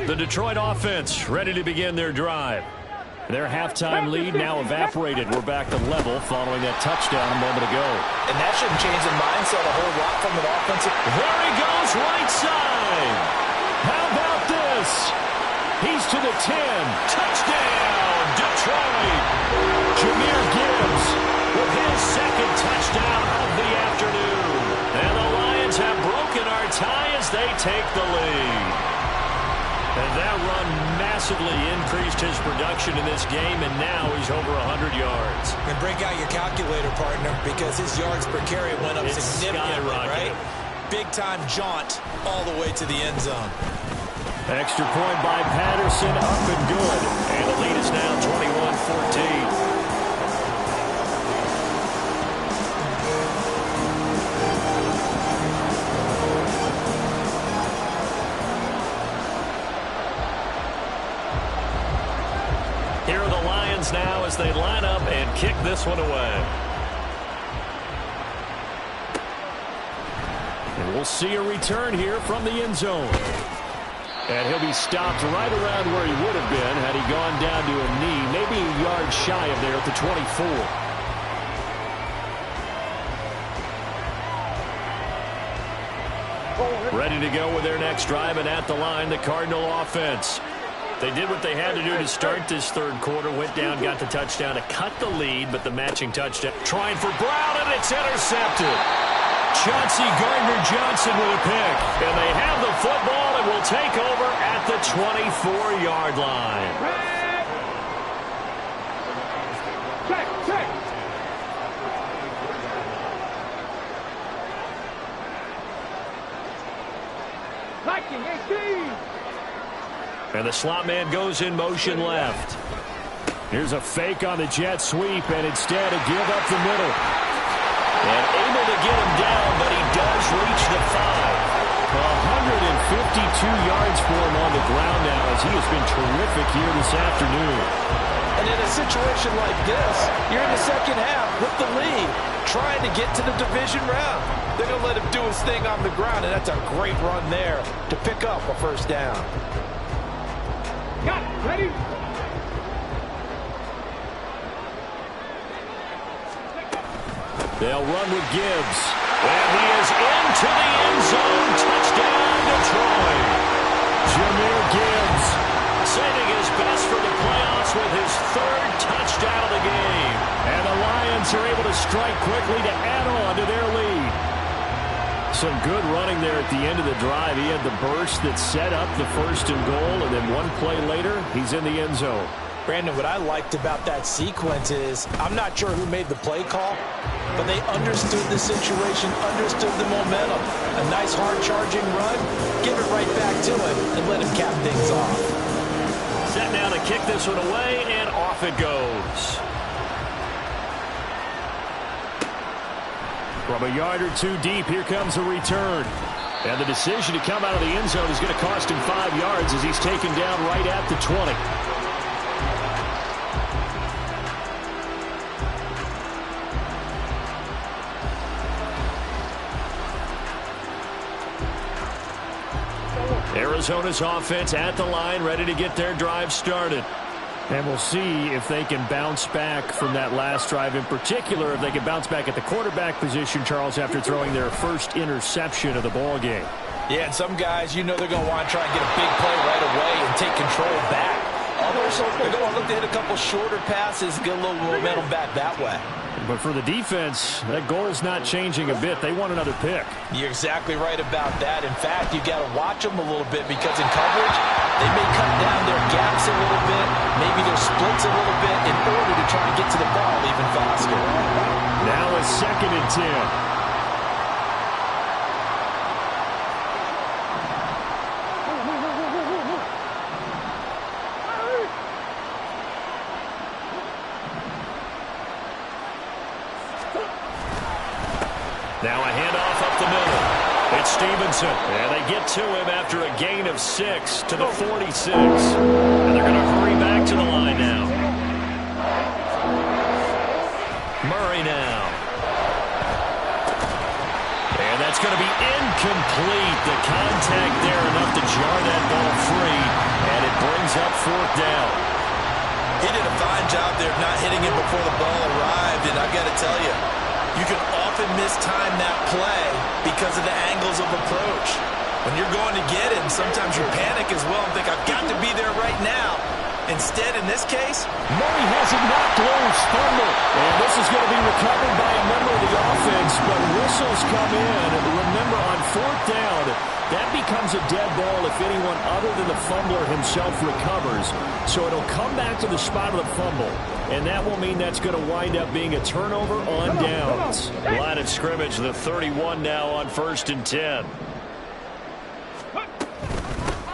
The Detroit offense ready to begin their drive. Their halftime lead now evaporated. We're back to level following that touchdown a moment ago. And that shouldn't change the mindset a whole lot from an offensive. There he goes, right side. How about this? He's to the 10. Touchdown, Detroit. Jahmyr Gibbs with his second touchdown of the afternoon. And the Lions have broken our tie as they take the lead. And that run massively increased his production in this game, and now he's over 100 yards. And break out your calculator, partner, because his yards per carry went up significantly, right? Big-time jaunt all the way to the end zone. Extra point by Patterson, up and good. And the lead is now 21-14. Here are the Lions now as they line up and kick this one away. And we'll see a return here from the end zone. And he'll be stopped right around where he would have been had he gone down to a knee, maybe a yard shy of there at the 24. Ready to go with their next drive, and at the line, the Cardinal offense. They did what they had to do to start this third quarter, went down, got the touchdown to cut the lead, but the matching touchdown. Trying for Brown, and it's intercepted. Chauncey Gardner-Johnson with a pick. And they have the football and will take over at the 24-yard line. Check. Viking 18. And the slot man goes in motion left. Here's a fake on the jet sweep, and instead a give up the middle. And able to get him down, but he does reach the 5. 152 yards for him on the ground now as he has been terrific here this afternoon. And in a situation like this, you're in the second half with the lead, trying to get to the division round. They're going to let him do his thing on the ground, and that's a great run there to pick up a first down. Got it. Ready? They'll run with Gibbs. And he is into the end zone. Touchdown, Detroit. Jahmyr Gibbs saving his best for the playoffs with his third touchdown of the game. And the Lions are able to strike quickly to add on to their lead. Some good running there at the end of the drive. He had the burst that set up the first and goal, and then one play later, he's in the end zone. Brandon, what I liked about that sequence is I'm not sure who made the play call, but they understood the situation, understood the momentum. A nice hard-charging run, give it right back to him, and let him cap things off. Set now to kick this one away, and off it goes. From a yard or two deep, here comes a return. And the decision to come out of the end zone is going to cost him 5 yards as he's taken down right at the 20. Arizona's offense at the line, ready to get their drive started. And we'll see if they can bounce back from that last drive, in particular if they can bounce back at the quarterback position, Charles, after throwing their first interception of the ball game. Yeah, and some guys, you know they're going to want to try and get a big play right away and take control back. Others, they're going to look to hit a couple shorter passes, get a little momentum back that way. But for the defense, that goal's not changing a bit. They want another pick. You're exactly right about that. In fact, you got to watch them a little bit because in coverage, they may cut down their gaps a little bit, maybe their splits a little bit in order to try and get to the ball even faster. Now a 2nd and 10. Now a handoff up the middle. It's Stevenson. And they get to him after a gain of 6 to the 46. And they're going to hurry back to the line now. Murray now. And that's going to be incomplete. The contact there enough to jar that ball free. fourth down. He did a fine job there of not hitting it before the ball arrived, and I've got to tell you, you can often mistime that play because of the angles of approach. When you're going to get it, and sometimes you panic as well and think, I've got to be there right now. Instead, in this case, Murray has it knocked loose, fumble. And this is going to be recovered by a member of the offense, but whistles come in. Remember, on fourth down, that becomes a dead ball if anyone other than the fumbler himself recovers. So it'll come back to the spot of the fumble, and that will mean that's going to wind up being a turnover on downs. Line of scrimmage, the 31 now on 1st and 10.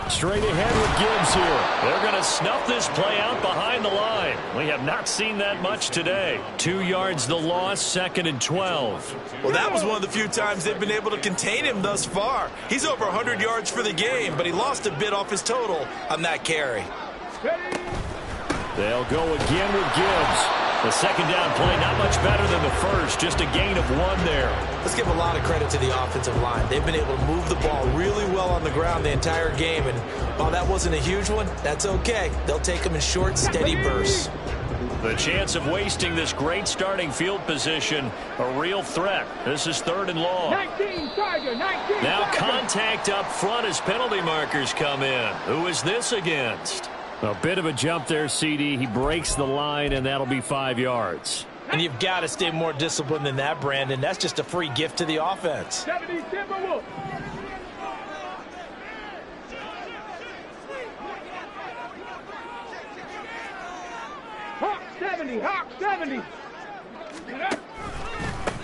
Straight ahead with Gibbs here. They're going to snuff this play out behind the line. We have not seen that much today. 2 yards the loss, 2nd and 12. Well, that was one of the few times they've been able to contain him thus far. He's over 100 yards for the game, but he lost a bit off his total on that carry. They'll go again with Gibbs. The second down play, not much better than the first, just a gain of 1 there. Let's give a lot of credit to the offensive line. They've been able to move the ball really well on the ground the entire game, and while that wasn't a huge one, that's okay. They'll take them in short, steady bursts. The chance of wasting this great starting field position, a real threat. This is 3rd and long. 19, Tiger, 19, Now Tiger. contact up front as penalty markers come in. Who is this against? A bit of a jump there, CD. He breaks the line, and that'll be 5 yards. And you've got to stay more disciplined than that, Brandon. That's just a free gift to the offense. 70 Timberwolves. Hawk 70, Hawk 70.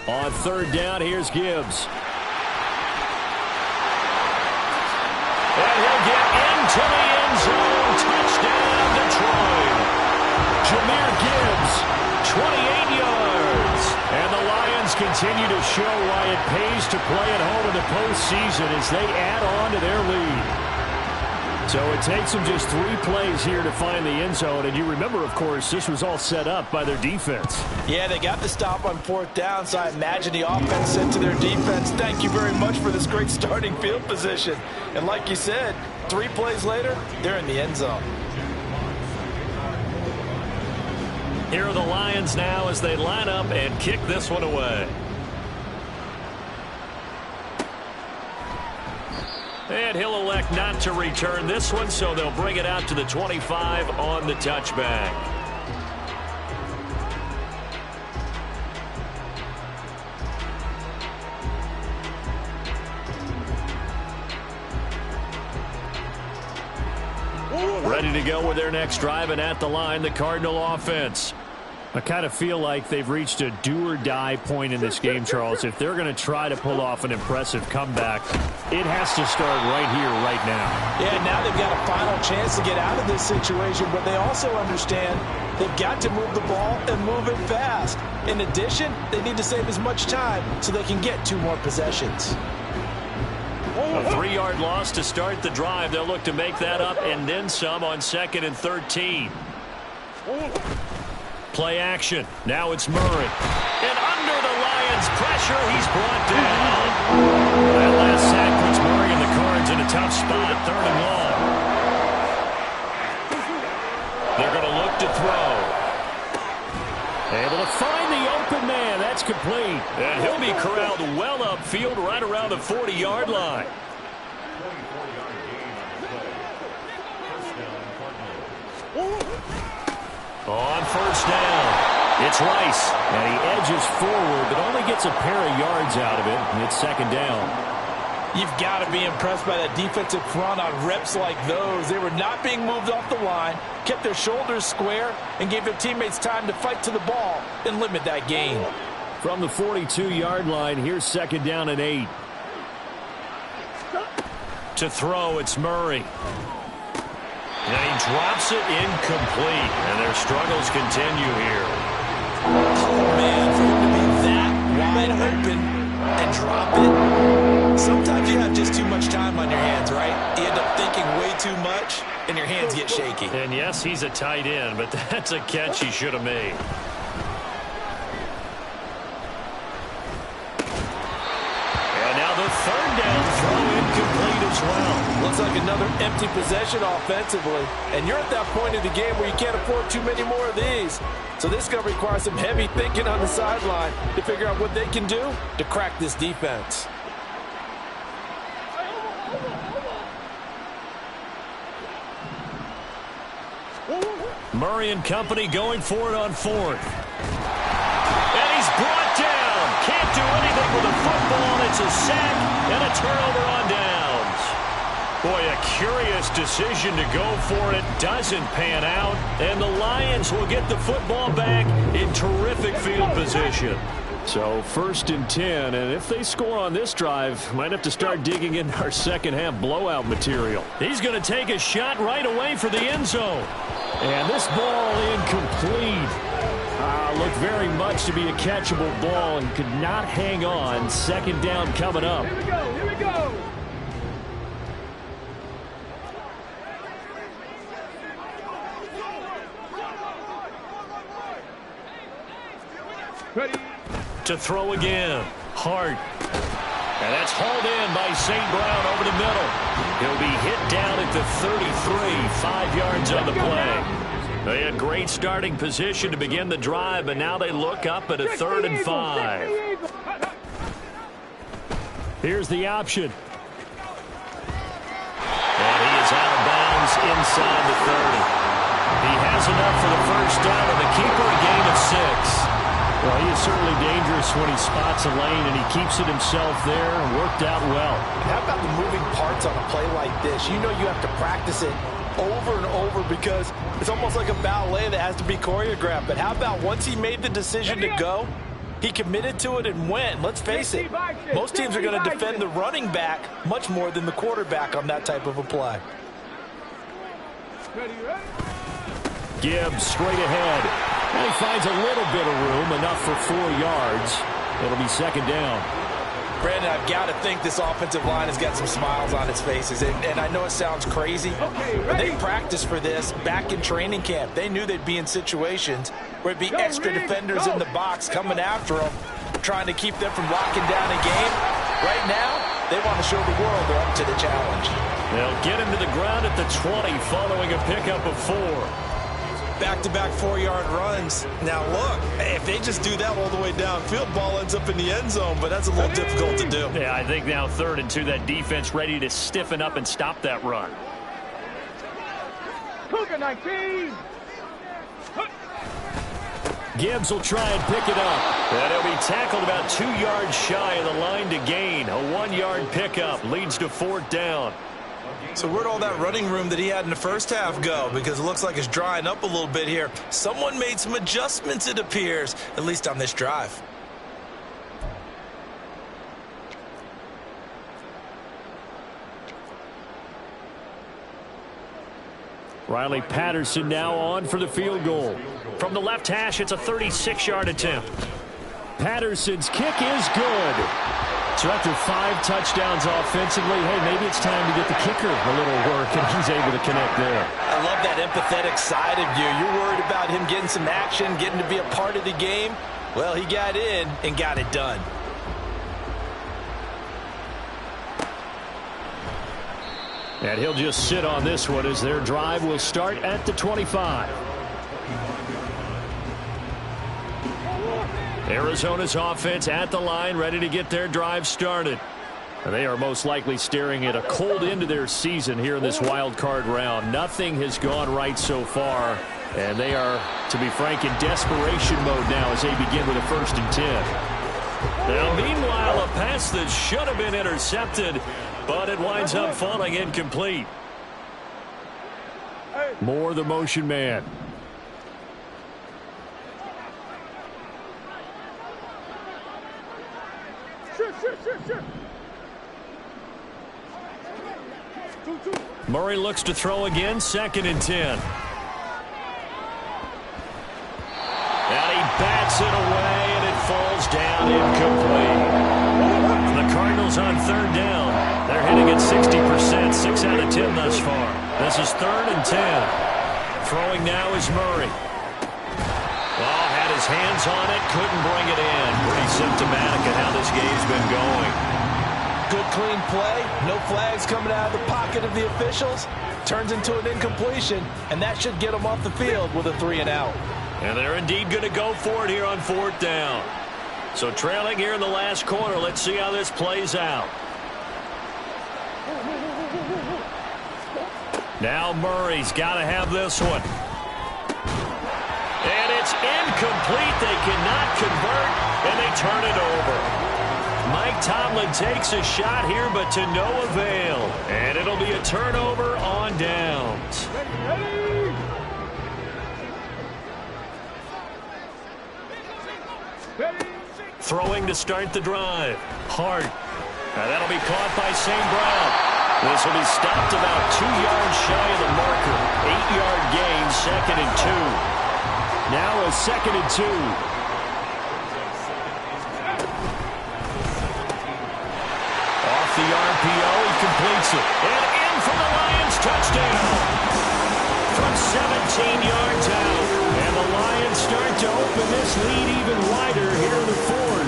On 3rd down, here's Gibbs. And he'll get into the end zone. Touchdown, Detroit. Jahmyr Gibbs, 28 yards. And the Lions continue to show why it pays to play at home in the postseason as they add on to their lead. So it takes them just 3 plays here to find the end zone. And you remember, of course, this was all set up by their defense. Yeah, they got the stop on 4th down, so I imagine the offense said to their defense, thank you very much for this great starting field position. And like you said, 3 plays later, they're in the end zone. Here are the Lions now as they line up and kick this one away. And he'll elect not to return this one, so they'll bring it out to the 25 on the touchback. Ready to go with their next drive, and at the line, the Cardinal offense. I kind of feel like they've reached a do-or-die point in this game, Charles. If they're going to try to pull off an impressive comeback, it has to start right here, right now. Yeah, now they've got a final chance to get out of this situation, but they also understand they've got to move the ball and move it fast. In addition, they need to save as much time so they can get 2 more possessions. A 3-yard loss to start the drive. They'll look to make that up and then some on 2nd and 13. Play action. Now it's Murray. And under the Lions' pressure, he's brought down. That last sack puts Murray in the cards in a tough spot, 3rd and long. They're going to look to throw. Able to find the open man. That's complete. And he'll be corralled well upfield right around the 40-yard line. On 1st down, it's Rice, and he edges forward, but only gets a pair of yards out of it, and it's 2nd down. You've got to be impressed by that defensive front on reps like those. They were not being moved off the line, kept their shoulders square, and gave their teammates time to fight to the ball and limit that gain. From the 42-yard line, here's 2nd down and 8. To throw, it's Murray. And he drops it incomplete, and their struggles continue here. Oh, man, for him to be that wide open and drop it. Sometimes you have just too much time on your hands, right? You end up thinking way too much, and your hands get shaky. And yes, he's a tight end, but that's a catch he should have made. And now the 3rd down throw incomplete as well. Looks like another empty possession offensively. And you're at that point in the game where you can't afford too many more of these. So this is going to require some heavy thinking on the sideline to figure out what they can do to crack this defense. Murray and company going for it on fourth. And he's brought down. Can't do anything with a football. It's a sack and a turnover on downs. Boy, a curious decision to go for it. Doesn't pan out. And the Lions will get the football back in terrific field position. So 1st and 10, and if they score on this drive, might have to start digging in our second half blowout material. He's going to take a shot right away for the end zone. And this ball incomplete. Looked very much to be a catchable ball and could not hang on. 2nd down coming up. Here we go, here we go. Ready. To throw again. Hart. And that's hauled in by St. Brown over the middle. He'll be hit down at the 33, 5 yards on the play. They had great starting position to begin the drive, but now they look up at a 3rd and 5. Here's the option. And he is out of bounds inside the 30. He has enough for the 1st down, and the keeper a gain of 6. Well, he is certainly dangerous when he spots a lane, and he keeps it himself there and worked out well. How about the moving parts on a play like this? You know you have to practice it over and over because it's almost like a ballet that has to be choreographed. But how about once he made the decision to go, he committed to it and went. Let's face it, most teams are going to defend the running back much more than the quarterback on that type of a play. Gibbs straight ahead. And he finds a little bit of room, enough for 4 yards. It'll be 2nd down. Brandon, I've got to think this offensive line has got some smiles on its faces. And I know it sounds crazy, but they practiced for this back in training camp. They knew they'd be in situations where it'd be extra defenders in the box coming after them, trying to keep them from locking down a game. Right now, they want to show the world they're up to the challenge. They'll get him to the ground at the 20 following a pickup of 4. Back-to-back 4-yard runs. Now, look, if they just do that all the way downfield, ball ends up in the end zone, but that's a little difficult to do. Yeah, I think now 3rd and 2, that defense ready to stiffen up and stop that run. Cougar 19. Gibbs will try and pick it up. And he'll be tackled about 2 yards shy of the line to gain. A 1-yard pickup leads to 4th down. So where'd all that running room that he had in the first half go? Because it looks like it's drying up a little bit here. Someone made some adjustments, it appears, at least on this drive. Riley Patterson now on for the field goal. From the left hash, it's a 36-yard attempt. Patterson's kick is good. So after 5 touchdowns offensively, hey, maybe it's time to get the kicker a little work, and he's able to connect there. I love that empathetic side of you. You're worried about him getting some action, getting to be a part of the game. Well, he got in and got it done. And he'll just sit on this one as their drive will start at the 25. Arizona's offense at the line, ready to get their drive started. And they are most likely staring at a cold end to their season here in this wild card round. Nothing has gone right so far, and they are, to be frank, in desperation mode now as they begin with a 1st and 10. Now, meanwhile, a pass that should have been intercepted, but it winds up falling incomplete. Moore, the motion man. Sure. Murray looks to throw again, 2nd and 10. And he bats it away, and it falls down incomplete. The Cardinals on 3rd down. They're hitting at 60%, 6 out of 10 thus far. This is 3rd and 10. Throwing now is Murray. Oh, had his hands on it, couldn't bring it in. Pretty symptomatic of how this game's been going. Good, clean play. No flags coming out of the pocket of the officials. Turns into an incompletion, and that should get them off the field with a 3-and-out. And they're indeed going to go for it here on 4th down. So trailing here in the last quarter. Let's see how this plays out. Now Murray's got to have this one. And it's incomplete. They cannot convert, and they turn it over. Mike Tomlin takes a shot here, but to no avail. And it'll be a turnover on downs. Throwing to start the drive. Hart. Now that'll be caught by St. Brown. This will be stopped about 2 yards shy of the marker. 8-yard gain, 2nd and 2. Now a 2nd and 2. The RPO, he completes it. And in for the Lions, touchdown. From 17 yards out. And the Lions start to open this lead even wider here in the 4th.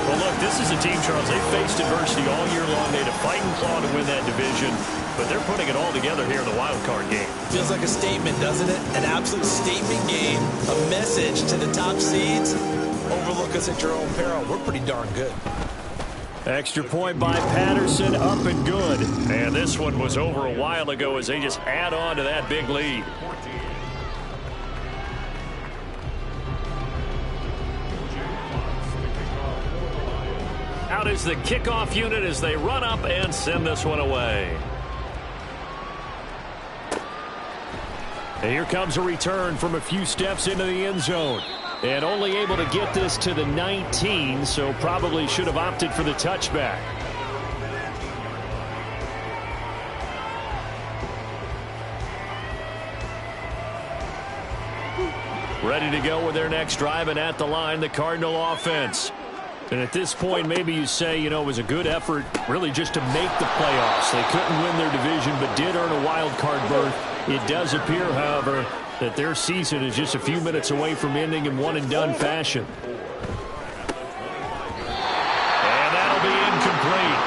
Well, look, this is a team, Charles, they faced adversity all year long. They had to fight and claw to win that division. But they're putting it all together here in the wild card game. Feels like a statement, doesn't it? An absolute statement game. A message to the top seeds. Overlook us at your own peril. We're pretty darn good. Extra point by Patterson, up and good. And this one was over a while ago as they just add on to that big lead. Out is the kickoff unit as they run up and send this one away. And here comes a return from a few steps into the end zone. And only able to get this to the 19, so probably should have opted for the touchback. Ready to go with their next drive, and at the line, the Cardinal offense. And at this point, maybe you say, you know, it was a good effort really just to make the playoffs. They couldn't win their division, but did earn a wild card berth. It does appear, however, that their season is just a few minutes away from ending in one-and-done fashion. And that'll be incomplete.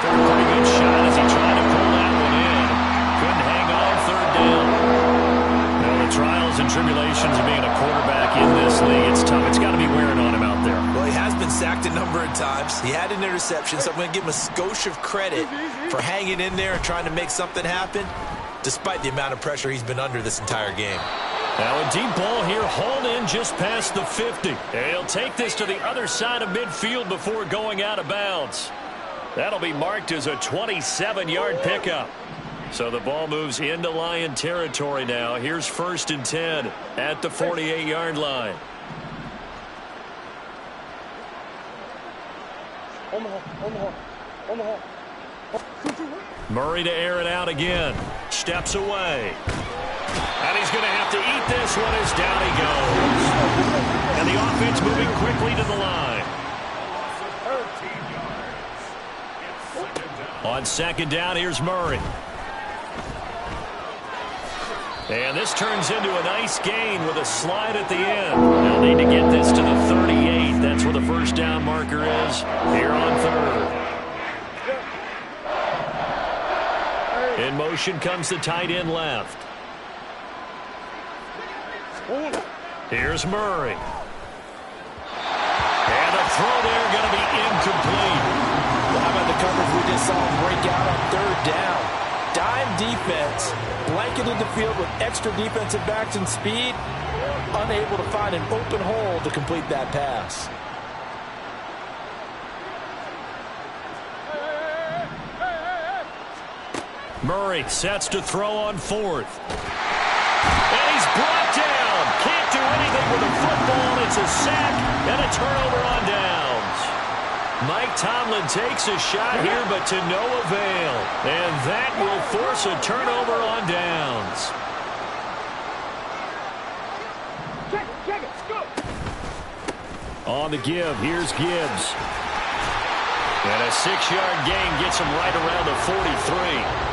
Took a pretty good shot as he tried to pull that one in. Couldn't hang on 3rd down. Now, the trials and tribulations of being a quarterback in this league, it's tough. It's got to be wearing on him out there. Well, he has been sacked a number of times. He had an interception, so I'm going to give him a skosh of credit for hanging in there and trying to make something happen, despite the amount of pressure he's been under this entire game. Now a deep ball here, hauled in just past the 50. And he'll take this to the other side of midfield before going out of bounds. That'll be marked as a 27-yard pickup. So the ball moves into Lion territory now. Here's 1st and 10 at the 48-yard line. Murray to air it out again. Steps away. And he's going to have to eat this one as down he goes. And the offense moving quickly to the line. On 2nd down, here's Murray. And this turns into a nice gain with a slide at the end. They'll need to get this to the 38. That's where the 1st down marker is here on 3rd. In motion comes the tight end left. Here's Murray. And a throw there going to be incomplete. Well, how about the coverage we just saw him break out on 3rd down? Dime defense, blanketed the field with extra defensive backs and speed, unable to find an open hole to complete that pass. Murray sets to throw on 4th. And he's brought down. Can't do anything with the football. It's a sack and a turnover on downs. Mike Tomlin takes a shot here, but to no avail. And that will force a turnover on downs. Check it, go. On the give, here's Gibbs. And a 6-yard gain gets him right around the 43.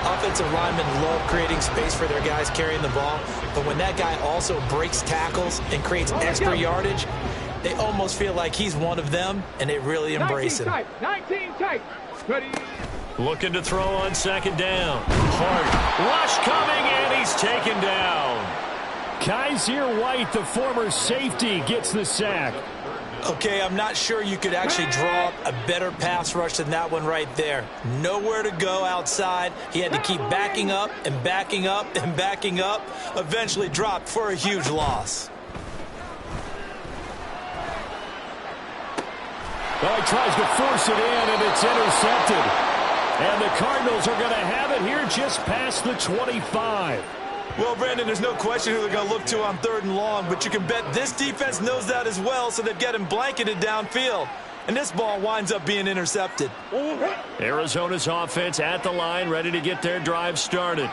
Offensive linemen love creating space for their guys carrying the ball, but when that guy also breaks tackles and creates extra yardage, They almost feel like he's one of them, and they really embrace him. 19 tight. Ready. Looking to throw on second down. Hard. Rush coming, and he's taken down. Kaiser White, the former safety, gets the sack. Okay, I'm not sure you could actually draw up a better pass rush than that one right there. Nowhere to go outside. He had to keep backing up and backing up and backing up. Eventually dropped for a huge loss. Well, he tries to force it in, and it's intercepted. And the Cardinals are going to have it here just past the 25. Well, Brandon, there's no question who they're going to look to on 3rd and long, but you can bet this defense knows that as well, so they've got him blanketed downfield. And this ball winds up being intercepted. Arizona's offense at the line, ready to get their drive started.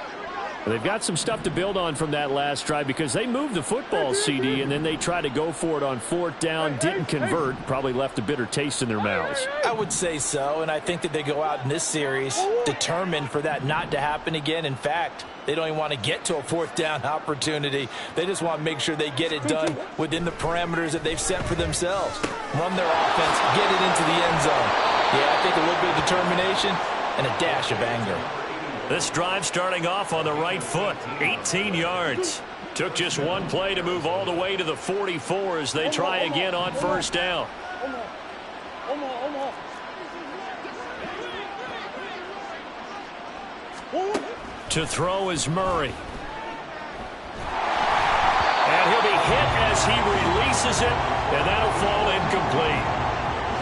They've got some stuff to build on from that last drive because they moved the football, CD, and then they tried to go for it on 4th down, didn't convert, probably left a bitter taste in their mouths. I would say so, and I think that they go out in this series determined for that not to happen again. In fact, they don't even want to get to a 4th down opportunity. They just want to make sure they get it done within the parameters that they've set for themselves. Run their offense, get it into the end zone. Yeah, I think a little bit of determination and a dash of anger. This drive starting off on the right foot, 18 yards. Took just one play to move all the way to the 44 as they try again on 1st down. To throw is Murray. And he'll be hit as he releases it, and that'll fall incomplete.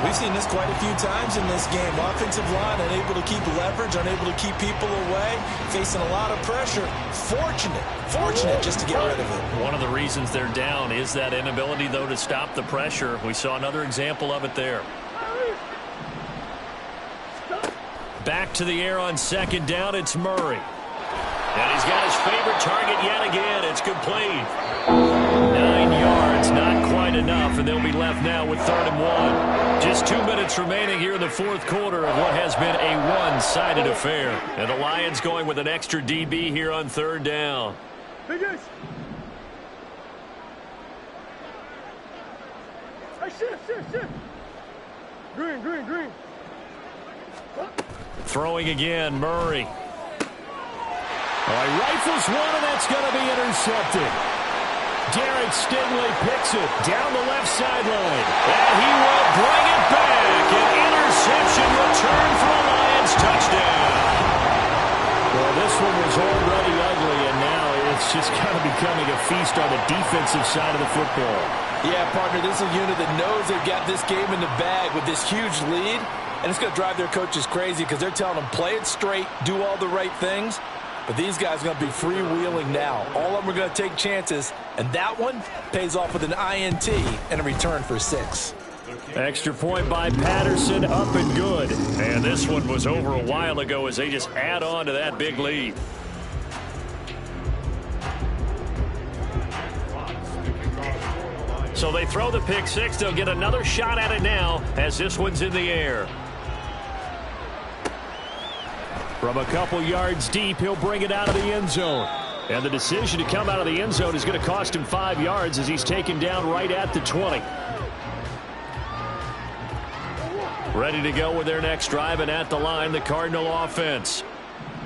We've seen this quite a few times in this game. Offensive line unable to keep leverage, unable to keep people away, facing a lot of pressure. Fortunate just to get rid of it. One of the reasons they're down is that inability, though, to stop the pressure. We saw another example of it there. Back to the air on 2nd down, it's Murray. And he's got his favorite target yet again. It's complete. 9 yards, not quite enough, and they'll be left now with 3rd and 1. Just 2 minutes remaining here in the 4th quarter of what has been a one-sided affair. And the Lions going with an extra DB here on 3rd down. Biggest. Hey, shift. Green. Throwing again, Murray. He rifles one, and that's going to be intercepted. Derek Stingley picks it down the left sideline. And he will bring it back. An interception return for a Lions touchdown. Well, this one was already ugly, and now it's just kind of becoming a feast on the defensive side of the football. Yeah, partner, this is a unit that knows they've got this game in the bag with this huge lead. And it's going to drive their coaches crazy because they're telling them play it straight, do all the right things. But these guys are going to be freewheeling now. All of them are going to take chances, and that one pays off with an INT and a return for 6. Extra point by Patterson, up and good. And this one was over a while ago as they just add on to that big lead. So they throw the pick 6. They'll get another shot at it now as this one's in the air. From a couple yards deep, he'll bring it out of the end zone. And the decision to come out of the end zone is going to cost him 5 yards as he's taken down right at the 20. Ready to go with their next drive, and at the line, the Cardinal offense.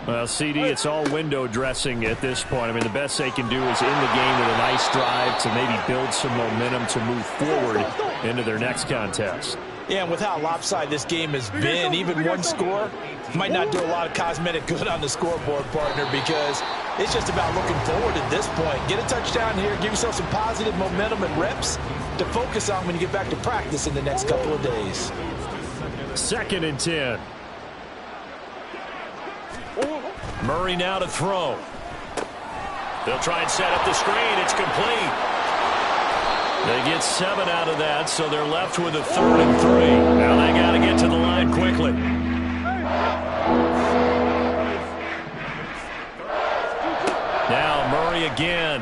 Well, CD, it's all window dressing at this point. I mean, the best they can do is in the game with a nice drive to maybe build some momentum to move forward into their next contest. Yeah, and with how lopsided this game has been, even one score might not do a lot of cosmetic good on the scoreboard, partner, because it's just about looking forward at this point. Get a touchdown here, give yourself some positive momentum and reps to focus on when you get back to practice in the next couple of days. 2nd and 10. Murray now to throw. They'll try and set up the screen. It's complete. They get 7 out of that, so they're left with a 3rd and 3. Now they got to get to the line quickly. Now Murray again.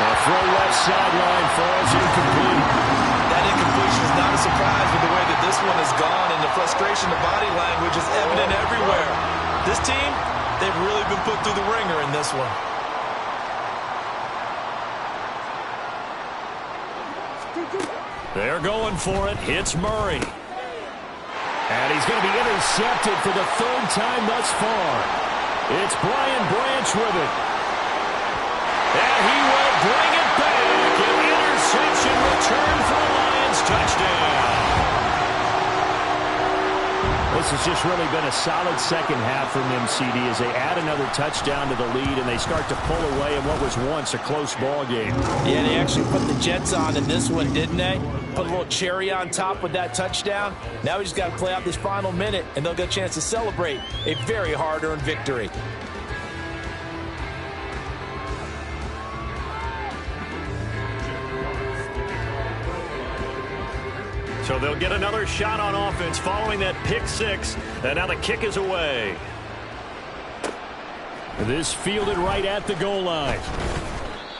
A throw left sideline falls incomplete. That incompletion is not a surprise with the way that this one has gone, and the frustration, the body language is evident everywhere. This team, they've really been put through the ringer in this one. They're going for it. Hits Murray. And he's going to be intercepted for the third time thus far. It's Brian Branch with it. And he will bring it back. An interception return for the Lions. Touchdown. This has just really been a solid second half from them, CD, as they add another touchdown to the lead and they start to pull away in what was once a close ball game. Yeah, they actually put the Jets on in this one, didn't they? Put a little cherry on top with that touchdown. Now we just got to play out this final minute, and they'll get a chance to celebrate a very hard-earned victory. So they'll get another shot on offense following that pick six. And now the kick is away. This fielded right at the goal line.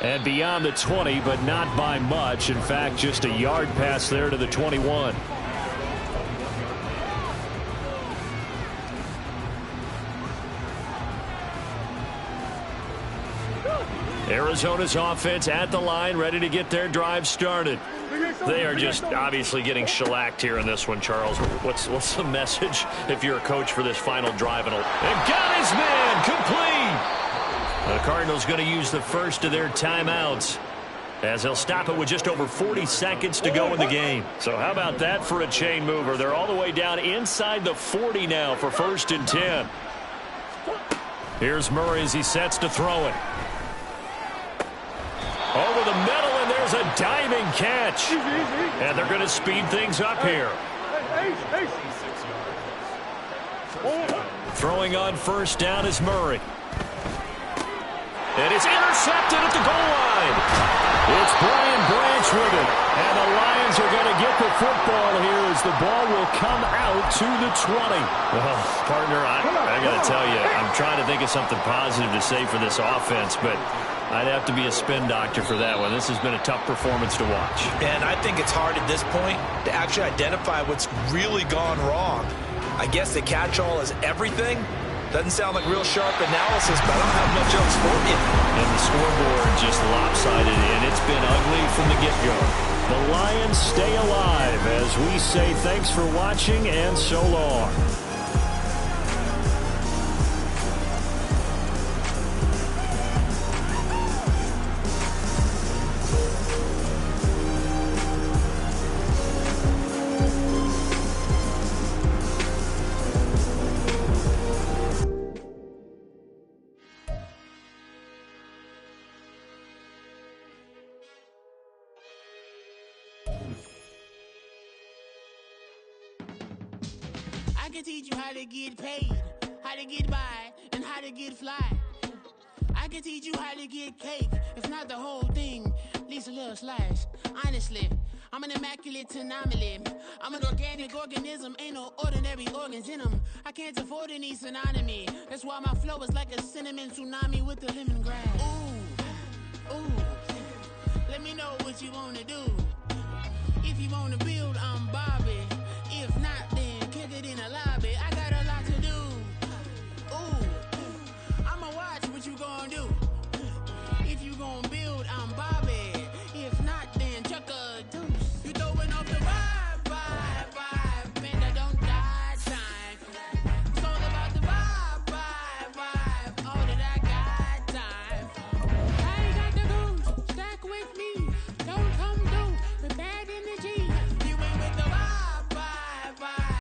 And beyond the 20, but not by much. In fact, just a yard pass there to the 21. Arizona's offense at the line, ready to get their drive started. They are just obviously getting shellacked here in this one, Charles. What's the message if you're a coach for this final drive? And got his man complete. The Cardinals going to use the first of their timeouts as they'll stop it with just over 40 seconds to go in the game. So how about that for a chain mover? They're all the way down inside the 40 now for 1st and 10. Here's Murray as he sets to throw it. Over the middle, and there's a diving catch. And they're going to speed things up here. Throwing on 1st down is Murray. And it's intercepted at the goal line. It's Brian Branch with it. And the Lions are going to get the football here as the ball will come out to the 20. Well, partner, I got to tell you, I'm trying to think of something positive to say for this offense, but I'd have to be a spin doctor for that one. This has been a tough performance to watch. And I think it's hard at this point to actually identify what's really gone wrong. I guess the catch-all is everything. Doesn't sound like real sharp analysis, but I don't have much else for you. And the scoreboard just lopsided, and it's been ugly from the get-go. The Lions stay alive as we say thanks for watching and so long. I can teach you how to get paid, how to get by, and how to get fly. I can teach you how to get cake, if not the whole thing, at least a little slice. Honestly, I'm an immaculate anomaly. I'm an organic organism, ain't no ordinary organs in them. I can't afford any synonymy. That's why my flow is like a cinnamon tsunami with the lemongrass. Ooh, ooh, let me know what you wanna do. If you wanna build,